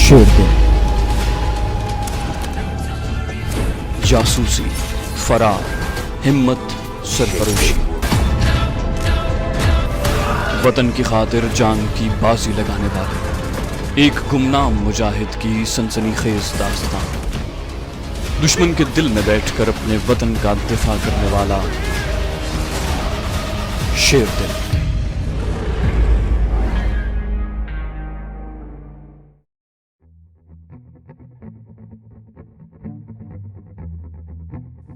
शेर दिल, जासूसी, फरार, हिम्मत, सरफरोशी, वतन की खातिर जान की बाजी लगाने वाले एक गुमनाम मुजाहिद की सनसनीखेज दास्तान। दुश्मन के दिल में बैठकर अपने वतन का दिफा करने वाला शेर दिल।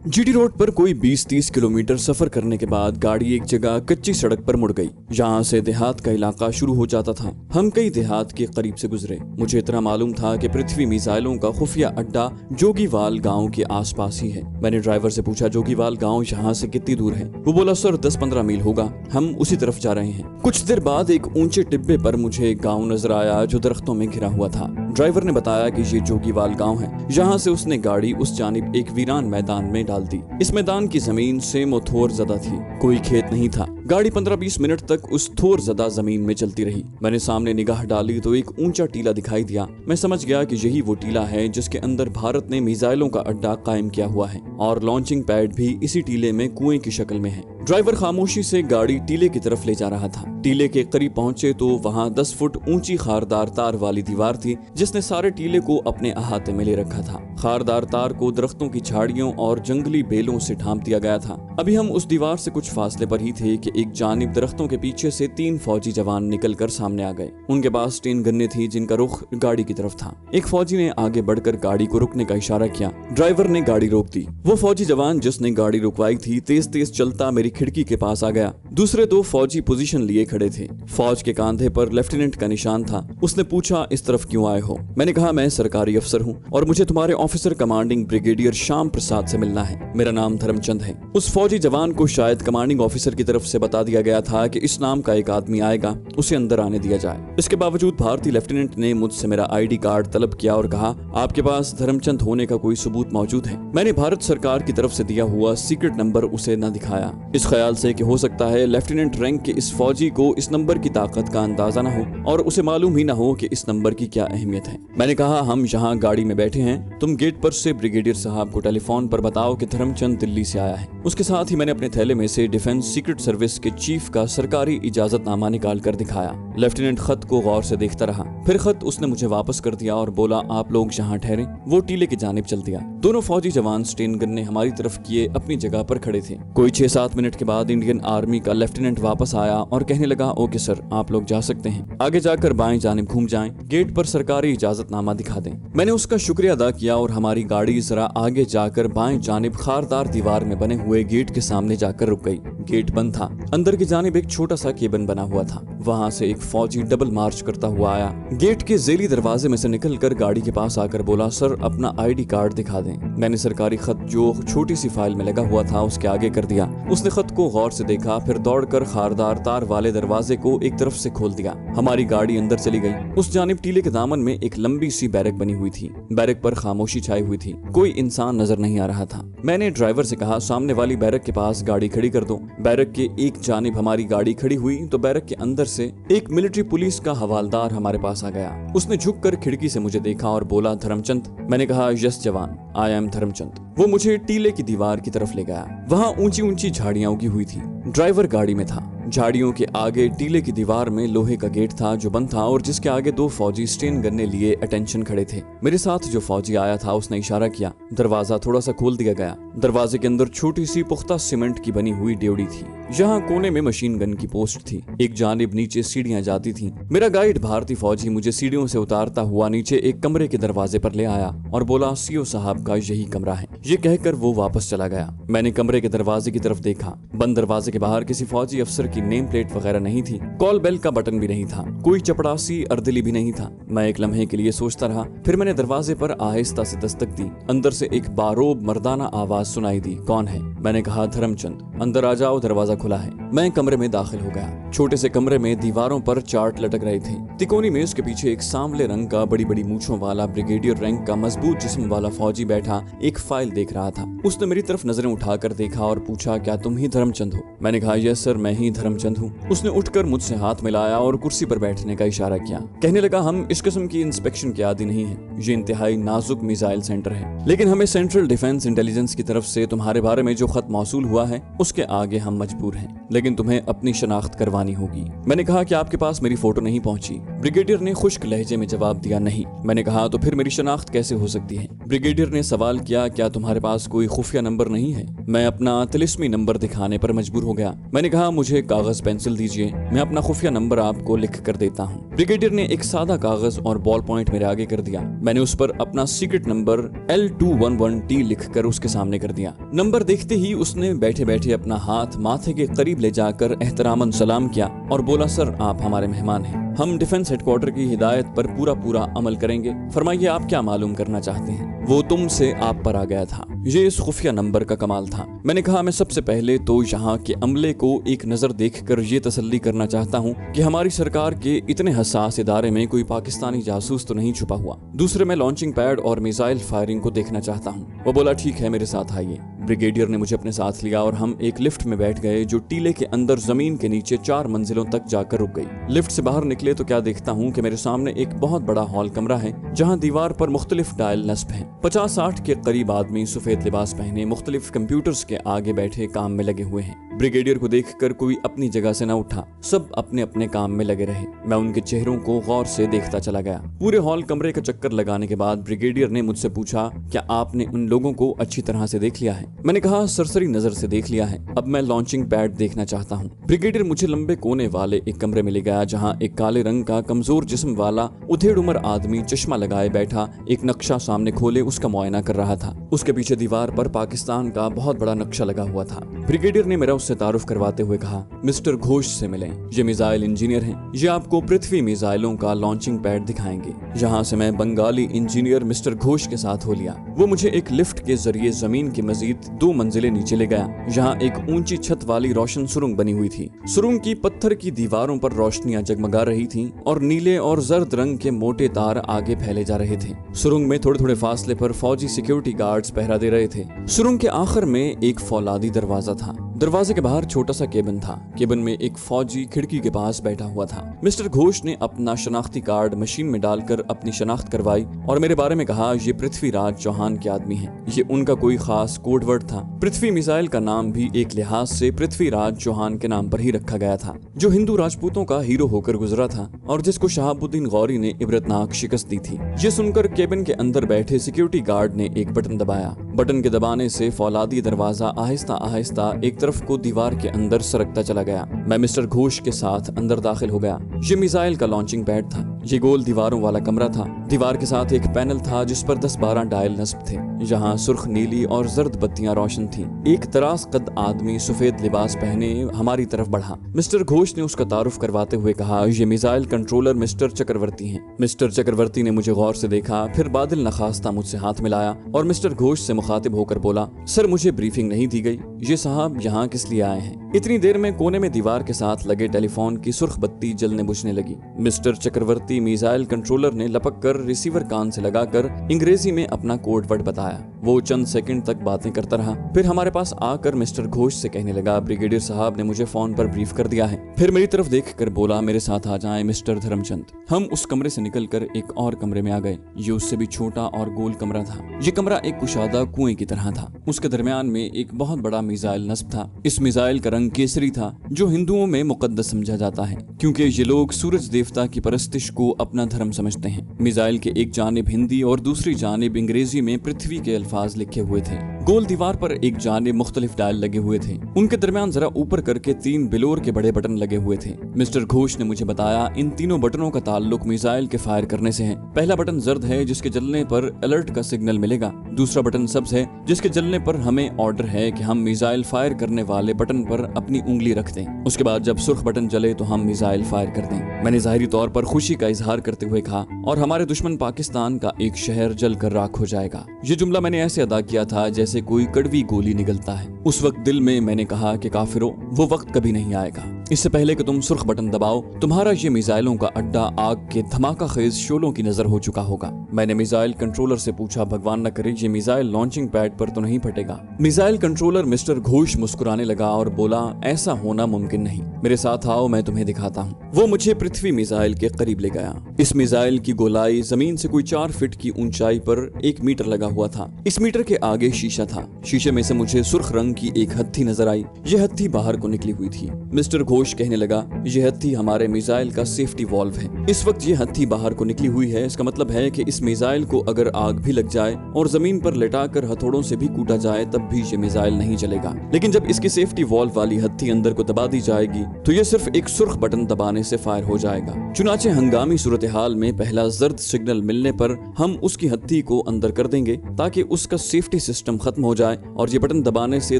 जीटी रोड पर कोई 20-30 किलोमीटर सफर करने के बाद गाड़ी एक जगह कच्ची सड़क पर मुड़ गई। जहां से देहात का इलाका शुरू हो जाता था। हम कई देहात के करीब से गुजरे। मुझे इतना मालूम था कि पृथ्वी मिसाइलों का खुफिया अड्डा जोगीवाल गांव के आसपास ही है। मैंने ड्राइवर से पूछा, जोगीवाल गांव यहाँ से कितनी दूर है? वो बोला, सर 10-15 मील होगा, हम उसी तरफ जा रहे हैं। कुछ देर बाद एक ऊंचे टिब्बे पर मुझे एक गाँव नजर आया जो दरख्तों में घिरा हुआ था। ड्राइवर ने बताया कि ये जोगीवाल गाँव है। यहाँ से उसने गाड़ी उस जानिब एक वीरान मैदान में डाल दी। इस मैदान की जमीन सेम और थोर ज़दा थी, कोई खेत नहीं था। गाड़ी 15-20 मिनट तक उस थोर ज़दा जमीन में चलती रही। मैंने सामने निगाह डाली तो एक ऊंचा टीला दिखाई दिया। मैं समझ गया कि यही वो टीला है जिसके अंदर भारत ने मिसाइलों का अड्डा कायम किया हुआ है और लॉन्चिंग पैड भी इसी टीले में कुएं की शक्ल में है। ड्राइवर खामोशी से गाड़ी टीले की तरफ ले जा रहा था। टीले के करीब पहुंचे तो वहां 10 फुट ऊंची खारदार तार वाली दीवार थी जिसने सारे टीले को अपने अहाते में ले रखा था। खारदार तार को दरख्तों की झाड़ियों और जंगली बेलों से ढांप दिया गया था। अभी हम उस दीवार से कुछ फासले पर ही थे कि एक जानिब दरख्तों के पीछे से 3 फौजी जवान निकलकर सामने आ गए। उनके पास 3 गन्ने थी जिनका रुख गाड़ी की तरफ था। एक फौजी ने आगे बढ़कर गाड़ी को रुकने का इशारा किया। ड्राइवर ने गाड़ी रोक दी। वो फौजी जवान जिसने गाड़ी रुकवाई थी तेज तेज चलता मेरी खिड़की के पास आ गया। दूसरे 2 फौजी पोजीशन लिए खड़े थे। फौज के कांधे पर लेफ्टिनेंट का निशान था। उसने पूछा, इस तरफ क्यों आए हो? मैंने कहा, मैं सरकारी अफसर हूँ और मुझे तुम्हारे officer commanding brigadier Shyam Prasad से मिलना है। मेरा नाम धर्मचंद है। उस फौजी जवान को शायद कमांडिंग ऑफिसर की तरफ से बता दिया गया था कि इस नाम का एक आदमी आएगा, उसे अंदर आने दिया जाए। इसके बावजूद भारतीय लेफ्टिनेंट ने मुझसे मेरा आईडी कार्ड तलब किया और कहा, आपके पास धर्मचंद होने का कोई सबूत मौजूद है? मैंने भारत सरकार की तरफ से दिया हुआ सीक्रेट नंबर उसे न दिखाया, इस ख्याल से कि हो सकता है लेफ्टिनेंट रैंक के इस फौजी को इस नंबर की ताकत का अंदाजा न हो और उसे मालूम ही न हो कि इस नंबर की क्या अहमियत है। मैंने कहा, हम यहाँ गाड़ी में बैठे हैं, तुम गेट पर से ब्रिगेडियर साहब को टेलीफोन पर बताओ कि धर्मचंद दिल्ली से आया है। उसके साथ ही मैंने अपने थैले में से डिफेंस सीक्रेट सर्विस के चीफ का सरकारी इजाजतनामा निकाल कर दिखाया। लेफ्टिनेंट खत को गौर से देखता रहा, फिर खत उसने मुझे वापस कर दिया और बोला, आप लोग यहाँ ठहरे। वो टीले की जानिब चल दिया। दोनों फौजी जवान स्टेन गन्ने हमारी तरफ किए अपनी जगह पर खड़े थे। कोई 6-7 मिनट के बाद इंडियन आर्मी का लेफ्टिनेंट वापस आया और कहने लगा, ओके सर, आप लोग जा सकते हैं, आगे जाकर बाएं जानिब घूम जाएं, गेट पर सरकारी इजाजतनामा दिखा दें। मैंने उसका शुक्रिया अदा किया और हमारी गाड़ी जरा आगे जाकर बाएं जानिब खारदार दीवार में बने हुए गेट के सामने जाकर रुक गई। गेट बंद था। अंदर की जानिब एक छोटा सा केबिन बना हुआ था। वहां से एक फौजी डबल मार्च करता हुआ आया। गेट के जेली दरवाजे में से निकलकर गाड़ी के पास आकर बोला, सर अपना आईडी कार्ड दिखा दें। मैंने सरकारी खत जो छोटी सी फाइल में लगा हुआ था उसके आगे कर दिया। उसने खत को गौर से देखा, फिर दौड़कर खारदार तार वाले दरवाजे को एक तरफ से खोल दिया। हमारी गाड़ी अंदर चली गई। उस जानिब टीले के दामन में एक लंबी सी बैरक बनी हुई थी। बैरक पर खामोशी छाई हुई थी, कोई इंसान नजर नहीं आ रहा था। मैंने ड्राइवर से कहा, सामने वाली बैरक के पास गाड़ी खड़ी कर दो। बैरक के एक जानिब हमारी गाड़ी खड़ी हुई तो बैरक के अंदर से एक मिलिट्री पुलिस का हवालदार हमारे पास आ गया। उसने झुककर खिड़की से मुझे देखा और बोला, धर्मचंद? मैंने कहा, यस जवान, आई एम धर्मचंद। वो मुझे टीले की दीवार की तरफ ले गया। वहाँ ऊंची ऊंची झाड़ियां उगी हुई थी। ड्राइवर गाड़ी में था। झाड़ियों के आगे टीले की दीवार में लोहे का गेट था जो बंद था और जिसके आगे 2 फौजी स्टेन गन्ने लिए अटेंशन खड़े थे। मेरे साथ जो फौजी आया था उसने इशारा किया। दरवाजा थोड़ा सा खोल दिया गया। दरवाजे के अंदर छोटी सी पुख्ता सीमेंट की बनी हुई ड्योढ़ी थी। यहाँ कोने में मशीन गन की पोस्ट थी। एक जानिब नीचे सीढ़ियां जाती थीं। मेरा गाइड भारतीय फौजी मुझे सीढ़ियों से उतारता हुआ नीचे एक कमरे के दरवाजे पर ले आया और बोला, सीओ साहब का यही कमरा है। ये कहकर वो वापस चला गया। मैंने कमरे के दरवाजे की तरफ देखा। बंद दरवाजे के बाहर किसी फौजी अफसर की नेम प्लेट वगैरह नहीं थी। कॉल बेल का बटन भी नहीं था। कोई चपड़ासी अर्दली भी नहीं था। मैं एक लम्हे के लिए सोचता रहा। फिर मैंने दरवाजे पर आहिस्ता से दस्तक दी। अंदर से एक बारोब मर्दाना आवाज सुनाई दी, कौन है? मैंने कहा, धर्मचंद। अंदर आ जाओ, दरवाजा खुला है। मैं कमरे में दाखिल हो गया। छोटे से कमरे में दीवारों पर चार्ट लटक रहे थे। तिकोनी मेज के पीछे एक सांवले रंग का बड़ी बड़ी मूछों वाला ब्रिगेडियर रैंक का मजबूत जिस्म वाला फौजी बैठा एक फाइल देख रहा था। उसने मेरी तरफ नजरें उठाकर देखा और पूछा, क्या तुम ही धर्मचंद हो? मैंने कहा, यस सर, मैं ही धर्मचंद हूँ। उसने उठकर मुझसे हाथ मिलाया और कुर्सी पर बैठने का इशारा किया। कहने लगा, हम इस किस्म की इंस्पेक्शन के आदी नहीं है। ये इंतहाई नाजुक मिसाइल सेंटर है, लेकिन हमें सेंट्रल डिफेंस इंटेलिजेंस की तरफ से तुम्हारे बारे में जो खत मौसूल हुआ है उसके आगे हम मजबूर हैं, लेकिन तुम्हें अपनी शनाख्त करवानी होगी। मैंने कहा कि आपके पास मेरी फोटो नहीं पहुंची। ब्रिगेडियर ने खुश्क लहजे में जवाब दिया, नहीं। मैंने कहा, तो फिर मेरी शनाख्त कैसे हो सकती है? ब्रिगेडियर ने सवाल किया, क्या तुम्हारे पास कोई खुफिया नंबर नहीं है? मैं अपना तिलिस्मी नंबर दिखाने पर मजबूर हो गया। मैंने कहा, मुझे कागज पेंसिल दीजिए, मैं अपना खुफिया नंबर आपको लिख कर देता हूँ। ब्रिगेडियर ने एक सादा कागज और बॉल पॉइंट मेरे आगे कर दिया। मैंने उस पर अपना सीक्रेट नंबर L211T लिखकर उसके सामने कर दिया। नंबर देखते ही उसने बैठे बैठे अपना हाथ माथे के करीब ले जाकर एहतरामन सलाम किया और बोला, सर आप हमारे मेहमान हैं, हम डिफेंस हेडक्वार्टर की हिदायत पर पूरा अमल करेंगे। फरमाइए आप क्या मालूम करना चाहते हैं? वो तुमसे आप पर आ गया था। ये इस खुफिया नंबर का कमाल था। मैंने कहा, मैं सबसे पहले तो यहाँ के अमले को एक नजर देखकर ये तसल्ली करना चाहता हूँ कि हमारी सरकार के इतने हसास इदारे में कोई पाकिस्तानी जासूस तो नहीं छुपा हुआ। दूसरे, मैं लॉन्चिंग पैड और मिसाइल फायरिंग को देखना चाहता हूँ। वो बोला, ठीक है, मेरे साथ आइए। ब्रिगेडियर ने मुझे अपने साथ लिया और हम एक लिफ्ट में बैठ गए जो टीले के अंदर जमीन के नीचे 4 मंजिलों तक जाकर रुक गई। लिफ्ट से बाहर निकले तो क्या देखता हूँ कि मेरे सामने एक बहुत बड़ा हॉल कमरा है जहाँ दीवार पर मुख्तलिफ डायल नस्ब हैं। 50-60 के करीब आदमी सफेद लिबास पहने मुख्तलिफ कंप्यूटर्स के आगे बैठे काम में लगे हुए हैं। ब्रिगेडियर को देखकर कोई अपनी जगह से न उठा, सब अपने अपने काम में लगे रहे। मैं उनके चेहरों को गौर से देखता चला गया। पूरे हॉल कमरे का चक्कर लगाने के बाद ब्रिगेडियर ने मुझसे पूछा, क्या आपने उन लोगों को अच्छी तरह से देख लिया है? मैंने कहा, सरसरी नजर से देख लिया है, अब मैं लॉन्चिंग पैड देखना चाहता हूँ। ब्रिगेडियर मुझे लंबे कोने वाले एक कमरे में ले गया जहाँ एक काले रंग का कमजोर जिस्म वाला उधेड़ उम्र आदमी चश्मा लगाए बैठा एक नक्शा सामने खोले उसका मुआयना कर रहा था। उसके पीछे दीवार पर पाकिस्तान का बहुत बड़ा नक्शा लगा हुआ था। ब्रिगेडियर ने मेरा उससे तारुफ करवाते हुए कहा, मिस्टर घोष से मिलें, ये मिसाइल इंजीनियर हैं, ये आपको पृथ्वी मिसाइलों का लॉन्चिंग पैड दिखाएंगे। यहाँ से मैं बंगाली इंजीनियर मिस्टर घोष के साथ हो लिया। वो मुझे एक लिफ्ट के जरिए जमीन की मजीद 2 मंजिलें नीचे ले गया। यहाँ एक ऊंची छत वाली रोशन सुरंग बनी हुई थी। सुरंग की पत्थर की दीवारों पर रोशनियां जगमगा रही थीं और नीले और जर्द रंग के मोटे तार आगे फैले जा रहे थे। सुरंग में थोड़े थोड़े फासले पर फौजी सिक्योरिटी गार्ड्स पहरा दे रहे थे। सुरंग के आखिर में एक फौलादी दरवाजा था। दरवाजे के बाहर छोटा सा केबिन था। केबिन में एक फौजी खिड़की के पास बैठा हुआ था। मिस्टर घोष ने अपना शनाख्ती कार्ड मशीन में डालकर अपनी शनाख्त करवाई और मेरे बारे में कहा, ये पृथ्वीराज चौहान के आदमी हैं। ये उनका कोई खास कोड वर्ड था। पृथ्वी मिसाइल का नाम भी एक लिहाज से पृथ्वीराज चौहान के नाम पर ही रखा गया था, जो हिंदू राजपूतों का हीरो होकर गुजरा था और जिसको शहाबुद्दीन गौरी ने इबरतनाक शिकस्त दी थी। ये सुनकर केबिन के अंदर बैठे सिक्योरिटी गार्ड ने एक बटन दबाया। बटन के दबाने से फौलादी दरवाजा आहिस्ता आहिस्ता एक तरफ को दीवार के अंदर सरकता चला गया। मैं मिस्टर घोष के साथ अंदर दाखिल हो गया। ये मिसाइल का लॉन्चिंग पैड था। ये गोल दीवारों वाला कमरा था। दीवार के साथ एक पैनल था जिस पर 10-12 डायल नस्ब थे। यहाँ सुर्ख नीली और जर्द बत्तियां रोशन थीं। एक दराज कद आदमी सफेद लिबास पहने हमारी तरफ बढ़ा। मिस्टर घोष ने उसका तारुफ करवाते हुए कहा, ये मिसाइल कंट्रोलर मिस्टर चक्रवर्ती हैं। मिस्टर चक्रवर्ती ने मुझे गौर से देखा, फिर बादल नखास्ता मुझसे हाथ मिलाया और मिस्टर घोष से मुखातिब होकर बोला, सर मुझे ब्रीफिंग नहीं दी गई। ये साहब यहाँ किस लिए आए हैं? इतनी देर में कोने में दीवार के साथ लगे टेलीफोन की सुर्ख बत्ती जलने बुझने लगी। मिस्टर चक्रवर्ती मिसाइल कंट्रोलर ने लपक कर रिसीवर कान से लगाकर अंग्रेजी में अपना कोड वर्ड बताया। वो चंद सेकंड तक बातें करता रहा, फिर हमारे पास आकर मिस्टर घोष से कहने लगा, ब्रिगेडियर साहब ने मुझे फोन पर ब्रीफ कर दिया है। फिर मेरी तरफ देखकर बोला, मेरे साथ आ जाएं मिस्टर धर्मचंद। हम उस कमरे से निकलकर एक और कमरे में आ गए। ये उससे भी छोटा और गोल कमरा था। ये कमरा एक कुशादा कुएं की तरह था। उसके दरमियान में एक बहुत बड़ा मिसाइल नस्ब था। इस मिसाइल का रंग केसरी था, जो हिंदुओं में मुकद्दस समझा जाता है, क्योंकि ये लोग सूरज देवता की परस्तिश को अपना धर्म समझते हैं। मिसाइल के एक जानिब हिंदी और दूसरी जानिब अंग्रेजी में पृथ्वी के अल्फाज लिखे हुए थे। गोल दीवार पर एक जानिब मुख्तलिफ डायल लगे हुए थे। उनके दरमियान जरा ऊपर करके 3 बिलोर के बड़े बटन लगे हुए थे। मिस्टर घोष ने मुझे बताया, इन तीनों बटनों का ताल्लुक मिसाइल के फायर करने से है। पहला बटन जर्द है, जिसके जलने पर अलर्ट का सिग्नल मिलेगा। दूसरा बटन सब्ज है, जिसके जलने पर हमें ऑर्डर है कि हम मिसाइल फायर करने वाले बटन पर अपनी उंगली रख दें। उसके बाद जब सुर्ख बटन जले तो हम मिसाइल फायर कर दें। मैंने जाहिरी तौर पर खुशी का इजहार करते हुए कहा, और हमारे दुश्मन पाकिस्तान का एक शहर जलकर राख हो जाएगा। ये जुमला मैंने ऐसे अदा किया था जैसे कोई कड़वी गोली निगलता है। उस वक्त दिल में मैंने कहा कि काफिरों, वो वक्त कभी नहीं आएगा। इससे पहले कि तुम सुर्ख बटन दबाओ, तुम्हारा ये मिसाइलों का अड्डा आग के धमाका खेज शोलों की नजर हो चुका होगा। मैंने मिसाइल कंट्रोलर से पूछा, भगवान न करे ये मिसाइल लॉन्चिंग पैड पर तो नहीं फटेगा। मिसाइल कंट्रोलर मिस्टर घोष मुस्कुराने लगा और बोला, ऐसा होना मुमकिन नहीं, मेरे साथ आओ, मैं तुम्हें दिखाता हूँ। वो मुझे पृथ्वी मिसाइल के करीब ले गया। इस मिसाइल की गोलाई जमीन से कोई 4 फीट की ऊंचाई पर 1 मीटर लगा हुआ था। इस मीटर के आगे शीशा था। शीशे में से मुझे सुर्ख रंग की एक हत्थी नजर आई। यह हत्थी बाहर को निकली हुई थी। मिस्टर घोष कहने लगा, यह हत्थी हमारे मिसाइल का सेफ्टी वॉल्व है। इस वक्त यह हत्थी बाहर को निकली हुई है। इसका मतलब है कि इस मिसाइल को अगर आग भी लग जाए और जमीन पर लेटाकर हथौड़ों से भी कूटा जाए तब भी ये मिसाइल नहीं चलेगा। लेकिन जब इसकी सेफ्टी वॉल्व वाली हत्थी अंदर को दबा दी जाएगी तो यह सिर्फ एक सुर्ख बटन दबाने से फायर हो जाएगा। चुनाचे हंगामी सूरत हाल में पहला जर्द सिग्नल मिलने पर हम उसकी हत्थी को अंदर कर देंगे ताकि उसका सेफ्टी सिस्टम खत्म हो जाए और ये बटन दबाने से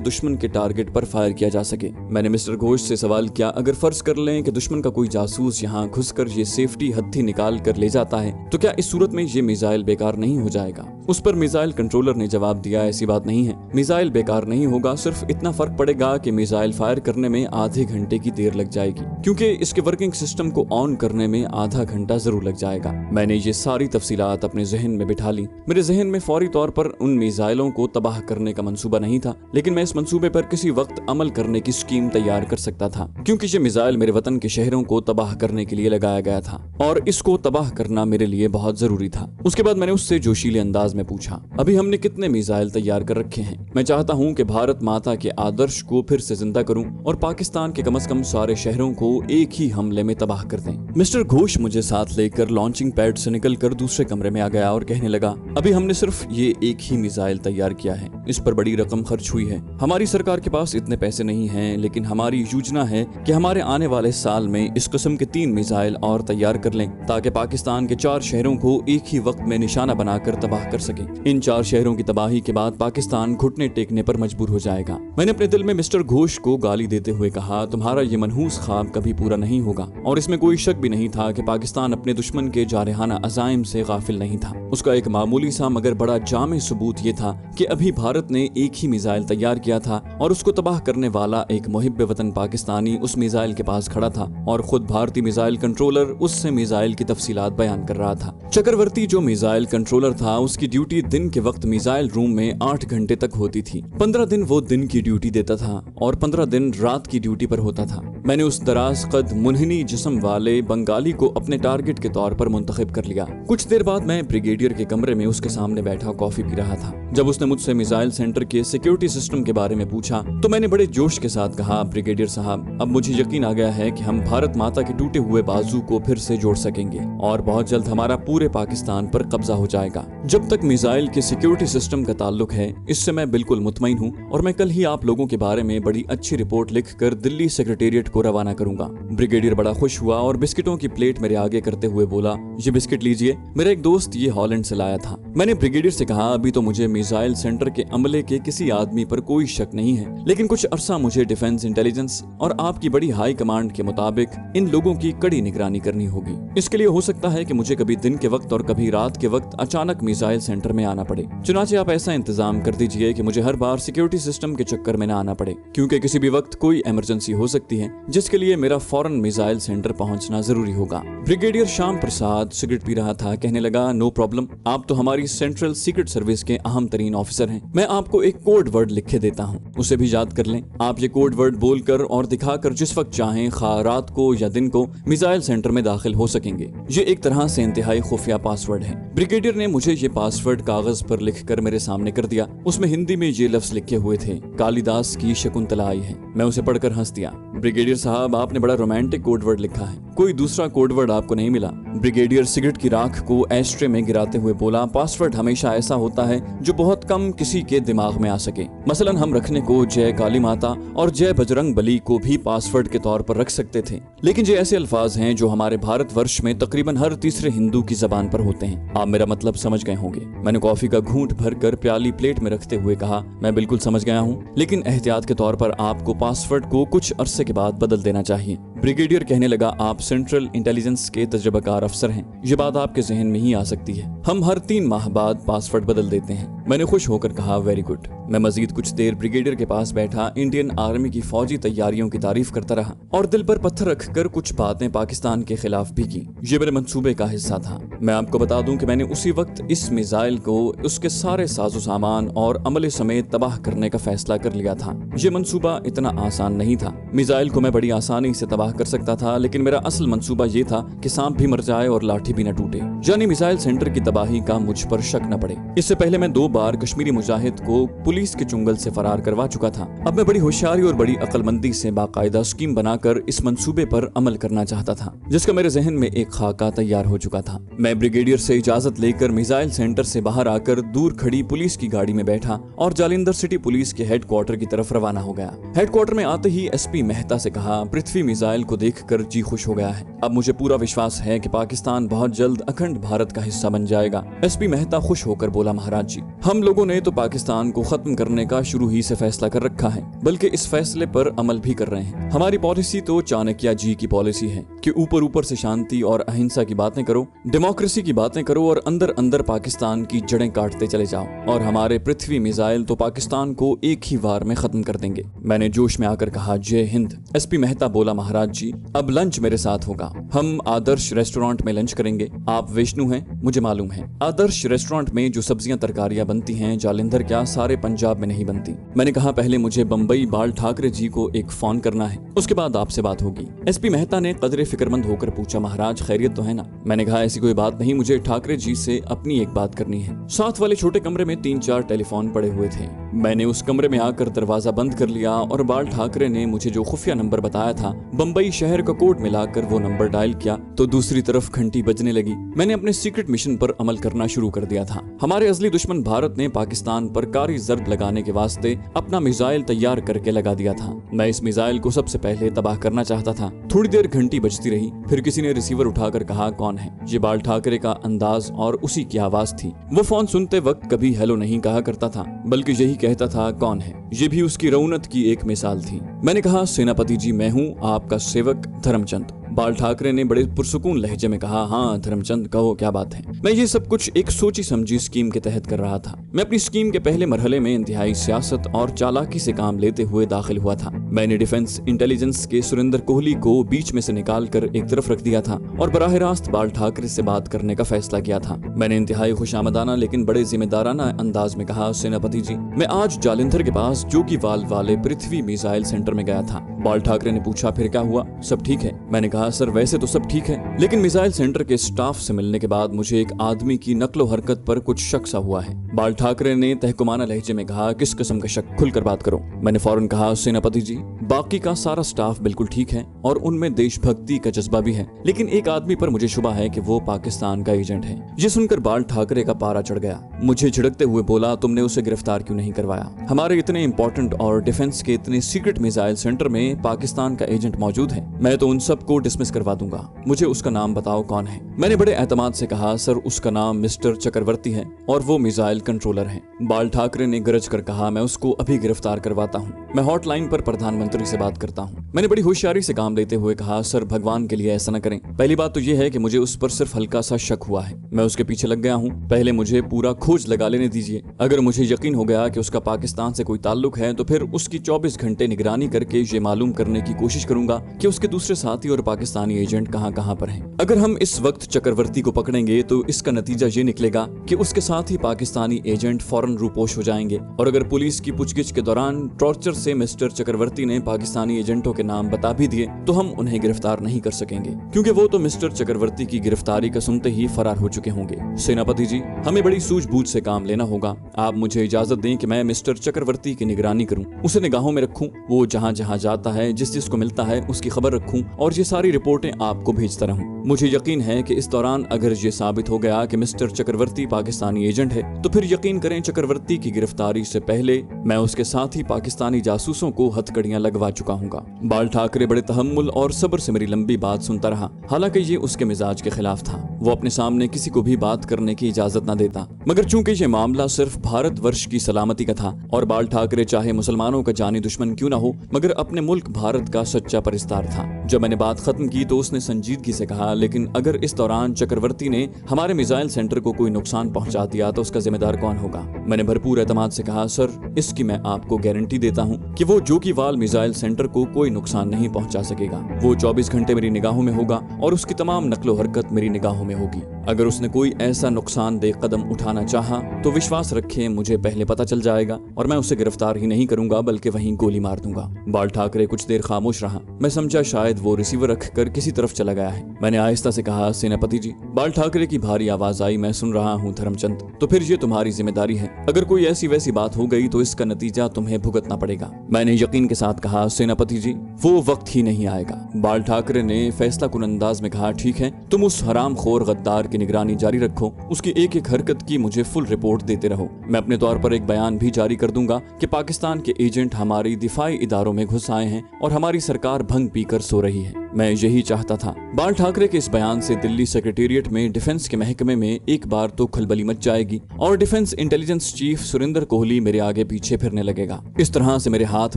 दुश्मन के टारगेट पर फायर किया जा सके। मैंने मिस्टर घोष से सवाल किया, अगर फर्ज कर लें कि दुश्मन का कोई जासूस यहाँ घुसकर ये सेफ्टी हत्थी निकाल कर ले जाता है तो क्या इस सूरत में ये मिसाइल बेकार नहीं हो जाएगा? उस पर मिसाइल कंट्रोलर ने जवाब दिया, ऐसी बात नहीं है, मिसाइल बेकार नहीं होगा, सिर्फ इतना फर्क पड़ेगा कि मिसाइल फायर करने में आधे घंटे की देर लग जाएगी, क्योंकि इसके वर्किंग सिस्टम को ऑन करने में आधा घंटा जरूर लग जाएगा। मैंने ये सारी तफसीलात अपने जहन में बिठा ली। मेरे जहन में फौरी तौर पर उन मिसाइलों को तबाह करने का मंसूबा नहीं था, लेकिन मैं इस मंसूबे पर किसी वक्त अमल करने की स्कीम तैयार कर सकता था, क्योंकि ये मिसाइल मेरे वतन के शहरों को तबाह करने के लिए लगाया गया था और इसको तबाह करना मेरे लिए बहुत जरूरी था। उसके बाद मैंने उससे जोशीले अंदाज में पूछा, अभी हमने कितने मिसाइल तैयार कर रखे हैं? मैं चाहता हूं कि भारत माता के आदर्श को फिर से जिंदा करूं और पाकिस्तान के कम से कम सारे शहरों को एक ही हमले में तबाह कर दें। मिस्टर घोष मुझे साथ लेकर लॉन्चिंग पैड से निकलकर दूसरे कमरे में आ गया और कहने लगा, अभी हमने सिर्फ ये एक ही मिसाइल तैयार किया है, इस पर बड़ी रकम खर्च हुई है। हमारी सरकार के पास इतने पैसे नहीं हैं, लेकिन हमारी योजना है कि हमारे आने वाले साल में इस किस्म के 3 मिसाइल और तैयार कर लें ताकि पाकिस्तान के 4 शहरों को एक ही वक्त में निशाना बनाकर तबाह कर सके। इन 4 शहरों की तबाही के बाद पाकिस्तान घुटने टेकने पर मजबूर हो जाएगा। मैंने अपने दिल में मिस्टर घोष को गाली देते हुए कहा, तुम्हारा ये मनहूस ख्वाब कभी पूरा नहीं होगा। और इसमें कोई शक भी नहीं था कि पाकिस्तान अपने दुश्मन के जारहाना अज़ाइम से गाफिल नहीं था। उसका एक मामूली सा मगर बड़ा जामे सबूत ये था कि अभी भारत ने एक ही मिसाइल तैयार किया था और उसको तबाह करने वाला एक मुहिब्ब वतन पाकिस्तानी उस मिसाइल के पास खड़ा था और खुद भारतीय मिसाइल कंट्रोलर उससे मिसाइल की तफसीलात बयान कर रहा था। चक्रवर्ती जो मिसाइल कंट्रोलर था, उसकी ड्यूटी दिन के वक्त मिसाइल रूम में 8 घंटे तक होती थी। 15 दिन वो दिन की ड्यूटी देता था और 15 दिन रात की ड्यूटी पर होता था। मैंने उस दराज कद मुनहनी जिस्म वाले बंगाली को अपने टारगेट के तौर पर मुंतखब कर लिया। कुछ देर बाद मैं ब्रिगेडियर के कमरे में उसके सामने बैठा कॉफी पी रहा था। जब उसने मुझसे मिसाइल सेंटर के सिक्योरिटी सिस्टम के बारे में पूछा तो मैंने बड़े जोश के साथ कहा, ब्रिगेडियर साहब, अब मुझे यकीन आ गया है कि हम भारत माता के टूटे हुए बाजू को फिर से जोड़ सकेंगे और बहुत जल्द हमारा पूरे पाकिस्तान पर कब्जा हो जाएगा। जब तक मिसाइल के सिक्योरिटी सिस्टम का ताल्लुक है, इससे मैं बिल्कुल मुतमईन हूँ और मैं कल ही आप लोगों के बारे में बड़ी अच्छी रिपोर्ट लिखकर दिल्ली सेक्रेटेरिएट को रवाना करूंगा। ब्रिगेडियर बड़ा खुश हुआ और बिस्किटों की प्लेट मेरे आगे करते हुए बोला, ये बिस्किट लीजिए, मेरा एक दोस्त ये हॉलैंड से लाया था। मैंने ब्रिगेडियर से कहा, अभी तो मुझे मिसाइल सेंटर के अमले के किसी आदमी पर कोई शक नहीं है, लेकिन कुछ अरसा मुझे डिफेंस इंटेलिजेंस और आपकी बड़ी हाई कमांड के मुताबिक इन लोगों की कड़ी निगरानी करनी होगी। इसके लिए हो सकता है कि मुझे कभी दिन के वक्त और कभी रात के वक्त अचानक मिसाइल सेंटर में आना पड़े। चुनाचे आप ऐसा इंतजाम कर दीजिए कि मुझे हर बार सिक्योरिटी सिस्टम के चक्कर में न आना पड़े, क्योंकि किसी भी वक्त कोई इमरजेंसी हो सकती है जिसके लिए मेरा फौरन मिसाइल सेंटर पहुंचना जरूरी होगा। Brigadier Shyam Prasad cigarette P रहा था, कहने लगा, नो प्रॉब्लम, आप तो हमारी सेंट्रल सीक्रेट सर्विस के अहम तरीन ऑफिसर हैं। मैं आपको एक कोड वर्ड लिख के देता हूँ, उसे भी याद कर लें। आप ये कोड वर्ड बोलकर और दिखाकर जिस वक्त चाहें, खा रात को या दिन को, मिसाइल सेंटर में दाखिल हो सकेंगे। ये एक तरह से इंतहाई खुफिया पासवर्ड है। ब्रिगेडियर ने मुझे ये पासवर्ड कागज पर लिखकर मेरे सामने कर दिया। उसमें हिंदी में ये लफ्ज लिखे हुए थे, कालिदास की शकुंतला आई है। मैं उसे पढ़कर हंस दिया। ब्रिगेडियर साहब, आपने बड़ा रोमांटिक कोड वर्ड लिखा है। कोई दूसरा कोडवर्ड आपको नहीं मिला? ब्रिगेडियर सिगरेट की राख को एस्ट्रे में गिराते हुए बोला, पासवर्ड हमेशा ऐसा होता है जो बहुत कम किसी के दिमाग में आ सके। मसलन हम रखने को जय काली माता और जय बजरंग बली को भी पासवर्ड के तौर पर रख सकते थे, लेकिन ये ऐसे अल्फाज हैं जो हमारे भारतवर्ष में तकरीबन हर तीसरे हिंदू की जबान पर होते हैं। आप मेरा मतलब समझ गए होंगे। मैंने कॉफी का घूंट भरकर प्याली प्लेट में रखते हुए कहा, मैं बिल्कुल समझ गया हूँ, लेकिन एहतियात के तौर पर आपको पासवर्ड को कुछ अरसे के बाद बदल देना चाहिए। ब्रिगेडियर कहने लगा, आप सेंट्रल इंटेलिजेंस के तजर्बाकार अफसर हैं, ये बात आपके जहन में ही आ सकती है। हम हर 3 माह बाद पासवर्ड बदल देते हैं। मैंने खुश होकर कहा, वेरी गुड। मैं मजीद कुछ देर ब्रिगेडियर के पास बैठा इंडियन आर्मी की फौजी तैयारियों की तारीफ करता रहा और दिल पर पत्थर रखकर कुछ बातें पाकिस्तान के खिलाफ भी की। ये मेरे मंसूबे का हिस्सा था। मैं आपको बता दूं कि मैंने उसी वक्त इस मिसाइल को उसके सारे साजो सामान और अमले समेत तबाह करने का फैसला कर लिया था। ये मंसूबा इतना आसान नहीं था। मिसाइल को मैं बड़ी आसानी से तबाह कर सकता था, लेकिन मेरा असल मंसूबा ये था कि सांप भी मर जाए और लाठी भी न टूटे, यानी मिसाइल सेंटर की तबाही का मुझ पर शक न पड़े। इससे पहले मैं 2 बार कश्मीरी मुजाहिद को पुलिस के चुंगल से फरार करवा चुका था। अब मैं बड़ी होशियारी और बड़ी अक्लमंदी से बाकायदा स्कीम बनाकर इस मंसूबे पर अमल करना चाहता था, जिसका मेरे जहन में एक खाका तैयार हो चुका था। मैं ब्रिगेडियर से इजाजत लेकर मिसाइल सेंटर से बाहर आकर दूर खड़ी पुलिस की गाड़ी में बैठा और जालिंधर सिटी पुलिस के हेडक्वार्टर की तरफ रवाना हो गया। हेडक्वार्टर में आते ही एसपी मेहता से कहा, पृथ्वी मिसाइल को देखकर जी खुश हो गया है। अब मुझे पूरा विश्वास है कि पाकिस्तान बहुत जल्द अखंड भारत का हिस्सा बन जाएगा। एसपी मेहता खुश होकर बोला, महाराज जी, हम लोगों ने तो पाकिस्तान को खत्म करने का शुरू ही से फैसला कर रखा है, बल्कि इस फैसले पर अमल भी कर रहे हैं। हमारी पॉलिसी तो चाणक्य जी की पॉलिसी है कि ऊपर ऊपर से शांति और अहिंसा की बातें करो, डेमोक्रेसी की बातें करो और अंदर अंदर पाकिस्तान की जड़ें काटते चले जाओ, और हमारे पृथ्वी मिसाइल तो पाकिस्तान को एक ही वार में खत्म कर देंगे। मैंने जोश में आकर कहा, जय हिंद। एसपी मेहता बोला, महाराज जी, अब लंच मेरे साथ होगा। हम आदर्श रेस्टोरेंट में लंच करेंगे। आप विष्णु हैं, मुझे मालूम है। आदर्श रेस्टोरेंट में जो सब्जियां तरकारियां बनती हैं, जालिंधर क्या सारे पंजाब में नहीं बनती। मैंने कहा, पहले मुझे बम्बई बाल ठाकरे जी को एक फोन करना है, उसके बाद आपसे बात होगी। एसपी मेहता ने कदरे फिक्रमंद होकर पूछा, महाराज खैरियत तो है ना? मैंने कहा, ऐसी कोई बात नहीं, मुझे ठाकरे जी से अपनी एक बात करनी है। साथ वाले छोटे कमरे में 3-4 टेलीफोन पड़े हुए थे। मैंने उस कमरे में आकर दरवाजा बंद कर लिया और बाल ठाकरे ने मुझे जो खुफिया नंबर बताया था, बम्बई शहर का कोड मिलाकर वो नंबर डायल किया तो दूसरी तरफ घंटी बजने लगी। मैंने अपने सीक्रेट मिशन पर अमल करना शुरू कर दिया था। हमारे असली दुश्मन भारत ने पाकिस्तान पर कारी जर्ब लगाने के वास्ते अपना मिसाइल तैयार करके लगा दिया था। मैं इस मिसाइल को सबसे पहले तबाह करना चाहता था। थोड़ी देर घंटी बजती रही, फिर किसी ने रिसीवर उठाकर कहा, कौन है? ये बाल ठाकरे का अंदाज और उसी की आवाज थी। वो फोन सुनते वक्त कभी हेलो नहीं कहा करता था, बल्कि यही कहता था, कौन है? ये भी उसकी रौनक की एक मिसाल थी। मैंने कहा, सेनापति जी, मैं हूँ आपका सेवक धर्मचंद। बाल ठाकरे ने बड़े पुरसुकून लहजे में कहा, हाँ धर्मचंद, कहो क्या बात है। मैं ये सब कुछ एक सोची समझी स्कीम के तहत कर रहा था। मैं अपनी स्कीम के पहले मरहले में इंतहाई सियासत और चालाकी से काम लेते हुए दाखिल हुआ था। मैंने डिफेंस इंटेलिजेंस के सुरेंद्र कोहली को बीच में से निकाल कर एक तरफ रख दिया था और बराह रास्त बाल ठाकरे से बात करने का फैसला किया था। मैंने इंतहाई खुशामदाना लेकिन बड़े जिम्मेदाराना अंदाज में कहा, सेनापति जी, मैं आज जालिंधर के पास जोगीवाल वाले पृथ्वी मिसाइल सेंटर में गया था। बाल ठाकरे ने पूछा, फिर क्या हुआ? सब ठीक है? मैंने कहा, सर वैसे तो सब ठीक है, लेकिन मिसाइल सेंटर के स्टाफ से मिलने के बाद मुझे एक आदमी की नकलो हरकत पर कुछ शक सा हुआ है। बाल ठाकरे ने तहकुमाना लहजे में कहा, किस किस्म का शक? खुलकर बात करो। मैंने फौरन कहा, सेनापति जी, बाकी का सारा स्टाफ बिल्कुल ठीक है और उनमें देशभक्ति का जज्बा भी है, लेकिन एक आदमी पर मुझे शुबा है कि वो पाकिस्तान का एजेंट है। ये सुनकर बाल ठाकरे का पारा चढ़ गया। मुझे झिड़कते हुए बोला, तुमने उसे गिरफ्तार क्यों नहीं करवाया? हमारे इतने इंपॉर्टेंट और डिफेंस के इतने सीक्रेट मिसाइल सेंटर में पाकिस्तान का एजेंट मौजूद है। मैं तो उन सबको डिसमिस करवा दूंगा। मुझे उसका नाम बताओ, कौन है? मैंने बड़े एतमाद से कहा, सर उसका नाम मिस्टर चक्रवर्ती है और वो मिसाइल कंट्रोलर है। बाल ठाकरे ने गरज कर कहा, मैं उसको अभी गिरफ्तार करवाता हूँ। मैं हॉटलाइन पर प्रधानमंत्री से बात करता हूँ। मैंने बड़ी होशियारी से काम लेते हुए कहा, सर भगवान के लिए ऐसा न करें। पहली बात तो यह है कि मुझे उस पर सिर्फ हल्का सा शक हुआ है। मैं उसके पीछे लग गया हूँ। पहले मुझे पूरा खोज लगा लेने दीजिए। अगर मुझे यकीन हो गया कि उसका पाकिस्तान से कोई ताल्लुक है तो फिर उसकी 24 घंटे निगरानी करके ये मालूम करने की कोशिश करूंगा कि उसके दूसरे साथी और पाकिस्तानी एजेंट कहां पर हैं। अगर हम इस वक्त चक्रवर्ती को पकड़ेंगे तो इसका नतीजा ये निकलेगा कि उसके साथ ही पाकिस्तानी एजेंट फौरन रूपोश हो जाएंगे, और अगर पुलिस की पूछगिछ के दौरान टॉर्चर से मिस्टर चक्रवर्ती ने पाकिस्तानी एजेंटों के नाम बता भी दिए तो हम उन्हें गिरफ्तार नहीं कर सकेंगे, क्योंकि वो तो मिस्टर चक्रवर्ती की गिरफ्तारी का सुनते ही फरार हो चुके होंगे। सेनापति जी, हमें बड़ी सूझबूझ से काम लेना होगा। आप मुझे इजाजत दें कि मैं मिस्टर चक्रवर्ती की निगरानी करूं, उसे निगाहों में रखूं, वो जहां जहां जाता है, जिस जिसको मिलता है उसकी खबर रखूं और ये सारी रिपोर्टें आपको भेजता रहूं। मुझे यकीन है कि इस दौरान अगर ये साबित हो गया कि मिस्टर चक्रवर्ती पाकिस्तानी एजेंट है तो फिर यकीन करें चक्रवर्ती की गिरफ्तारी से पहले मैं उसके साथ ही पाकिस्तानी जासूसों को हथकड़ियां लगवा चुका हूँगा। बाल ठाकरे बड़े तहम्मुल और सब्र से मेरी लंबी बात सुनता रहा। हालांकि ये उसके मिजाज के खिलाफ था। वो अपने सामने किसी को भी बात करने की इजाजत न देता, मगर चूंकि ये मामला सिर्फ भारतवर्ष की सलामती का था और बाल ठाकरे चाहे मुसलमानों का जानी दुश्मन क्यों न हो मगर अपने मुल्क भारत का सच्चा परिस्तार था। जब मैंने बात खत्म की तो उसने संजीदगी से कहा, लेकिन अगर इस दौरान चक्रवर्ती ने हमारे मिसाइल सेंटर को कोई नुकसान पहुंचा दिया तो उसका जिम्मेदार कौन होगा? मैंने भरपूर एतमाद से कहा, सर इसकी मैं आपको गारंटी देता हूँ कि वो जोगीवाल मिसाइल सेंटर को कोई नुकसान नहीं पहुंचा सकेगा। वो 24 घंटे मेरी निगाहों में होगा और उसकी तमाम नकलो हरकत मेरी निगाहों में होगी। अगर उसने कोई ऐसा नुकसानदेह कदम उठाना चाहा तो विश्वास रखें मुझे पहले पता चल जाएगा और मैं उसे गिरफ्तार ही नहीं करूंगा बल्कि वहीं गोली मार दूंगा। बाल ठाकरे कुछ देर खामोश रहा। मैं समझा शायद वो रिसीवर रखकर किसी तरफ चला गया है। मैंने आहिस्ता से कहा, सेनापति जी। बाल ठाकरे की भारी आवाज आई, मैं सुन रहा हूँ धर्मचंद। तो फिर ये तुम्हारी जिम्मेदारी है। अगर कोई ऐसी वैसी बात हो गई तो इसका नतीजा तुम्हें भुगतना पड़ेगा। मैंने यकीन के साथ कहा, सेनापति जी वो वक्त ही नहीं आएगा। बाल ठाकरे ने फैसला कुन अंदाज में कहा, ठीक है तुम उस हरामखोर गद्दार की निगरानी जारी रखो, उसकी एक एक हरकत की मुझे फुल रिपोर्ट देते रहो। मैं अपने तौर पर एक बयान भी जारी कर दूंगा कि पाकिस्तान के एजेंट हमारी दिफाई इदारों में घुस आए हैं और हमारी सरकार भंग पीकर सो रही है। मैं यही चाहता था। बाल ठाकरे के इस बयान से दिल्ली सेक्रेटेरिएट में डिफेंस के महकमे में एक बार तो खलबली मच जाएगी और defence intelligence chief Surendra Kohli मेरे आगे पीछे फिरने लगेगा। इस तरह से मेरे हाथ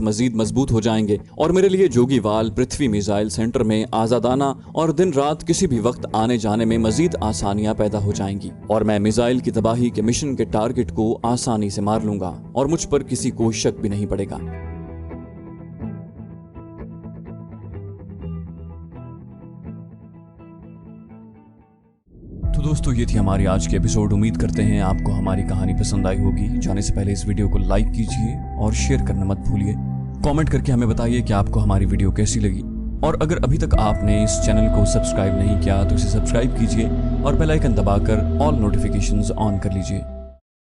मजीद मजबूत हो जाएंगे और मेरे लिए जोगीवाल पृथ्वी मिसाइल सेंटर में आजादाना और दिन रात किसी भी वक्त आने जाने में मजीद आसानियां पैदा हो जाएंगी और मैं मिसाइल की तबाही के मिशन के टारगेट को आसानी से मार लूंगा और मुझ पर किसी को शक भी नहीं पड़ेगा। तो दोस्तों ये थी हमारी आज की एपिसोड। उम्मीद करते हैं आपको हमारी कहानी पसंद आई होगी। जाने से पहले इस वीडियो को लाइक कीजिए और शेयर करना मत भूलिए। कमेंट करके हमें बताइए कि आपको हमारी वीडियो कैसी लगी और अगर अभी तक आपने इस चैनल को सब्सक्राइब नहीं किया तो इसे सब्सक्राइब कीजिए और बेल आइकन दबाकर ऑल नोटिफिकेशंस ऑन कर लीजिए।